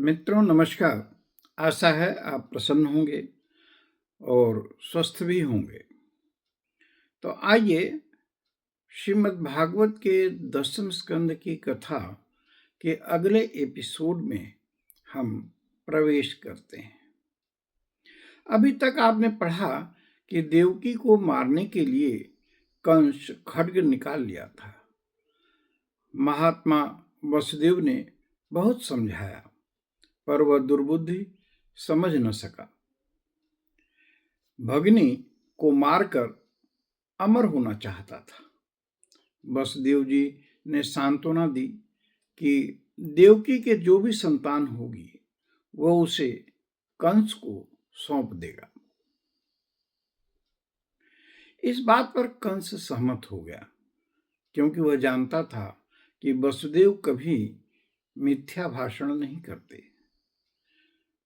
मित्रों नमस्कार। आशा है आप प्रसन्न होंगे और स्वस्थ भी होंगे। तो आइए श्रीमद् भागवत के 10वें स्कंद की कथा के अगले एपिसोड में हम प्रवेश करते हैं। अभी तक आपने पढ़ा कि देवकी को मारने के लिए कंस खड्ग निकाल लिया था। महात्मा वसुदेव ने बहुत समझाया पर वह दुर्बुद्धि समझ न सका। भगनी को मारकर अमर होना चाहता था। वसुदेव जी ने सांत्वना दी कि देवकी के जो भी संतान होगी वह उसे कंस को सौंप देगा। इस बात पर कंस सहमत हो गया क्योंकि वह जानता था कि वसुदेव कभी मिथ्या भाषण नहीं करते।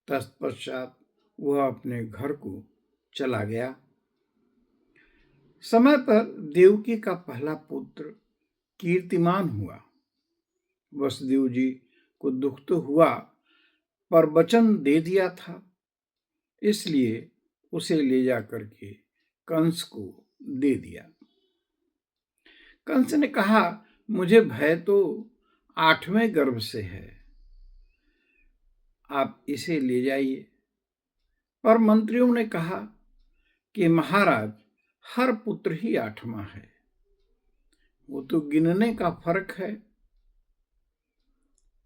तत्पश्चात वह अपने घर को चला गया। समय पर देवकी का पहला पुत्र कीर्तिमान हुआ। वसुदेव जी को दुख तो हुआ पर वचन दे दिया था, इसलिए उसे ले जाकर के कंस को दे दिया। कंस ने कहा, मुझे भय तो 8वें गर्भ से है, आप इसे ले जाइए। पर मंत्रियों ने कहा कि महाराज हर पुत्र ही 8वां है, वो तो गिनने का फर्क है।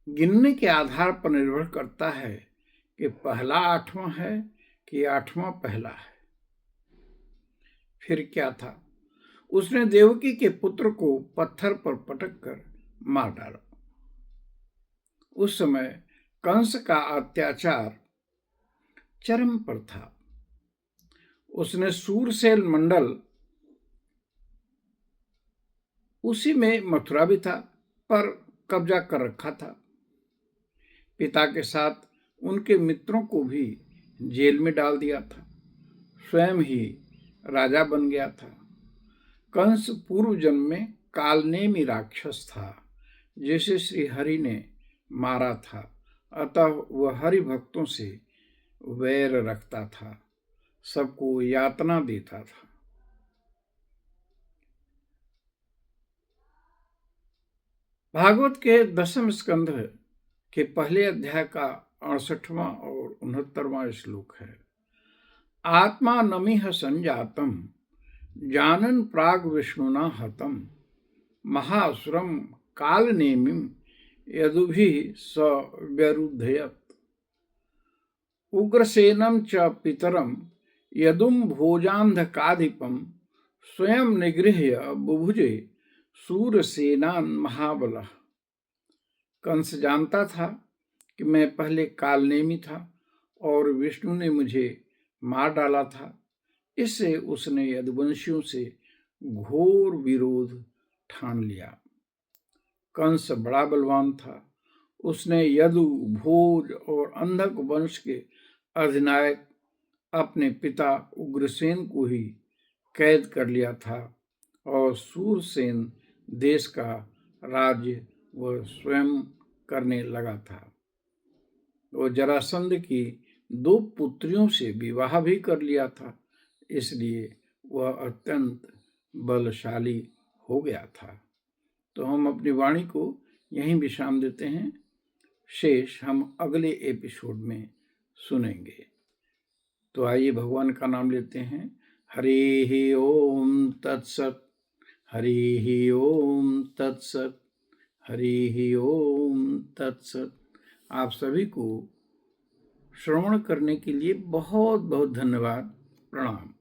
गिनने के आधार पर निर्भर करता है कि पहला 8वां है कि 8वां पहला है। फिर क्या था, उसने देवकी के पुत्र को पत्थर पर पटक कर मार डाला। उस समय कंस का अत्याचार चरम पर था। उसने सूरसेन मंडल, उसी में मथुरा भी था, पर कब्जा कर रखा था। पिता के साथ उनके मित्रों को भी जेल में डाल दिया था। स्वयं ही राजा बन गया था। कंस पूर्व जन्म में कालनेमी राक्षस था जिसे श्री हरि ने मारा था, अतः वह हरि भक्तों से वैर रखता था, सबको यातना देता था। भागवत के 10वें स्कंध के पहले अध्याय का 68वां और 69वां श्लोक है। आत्मा नमिह संजातम जानन प्राग विष्णुना हतम महासुरम कालनेमिम यदुभिः स व्यरुद्धयत् उग्रसेनम च पितरम यदुम भोजांधकाधिपम स्वयं निगृह्य बुभुजे सूरसेनान महाबलः। कंस जानता था कि मैं पहले कालनेमी था और विष्णु ने मुझे मार डाला था, इससे उसने यदुवंशियों से घोर विरोध ठान लिया। कंस बड़ा बलवान था। उसने यदु, भोज और अंधक वंश के अधिनायक अपने पिता उग्रसेन को ही कैद कर लिया था और सूरसेन देश का राज्य वह स्वयं करने लगा था। वो जरासंध की 2 पुत्रियों से विवाह भी कर लिया था, इसलिए वह अत्यंत बलशाली हो गया था। तो हम अपनी वाणी को यहीं विश्राम देते हैं। शेष हम अगले एपिसोड में सुनेंगे। तो आइए भगवान का नाम लेते हैं। हरि ओम तत्सत, हरि ओम तत्सत, हरि ओम तत्सत। आप सभी को श्रवण करने के लिए बहुत बहुत धन्यवाद। प्रणाम।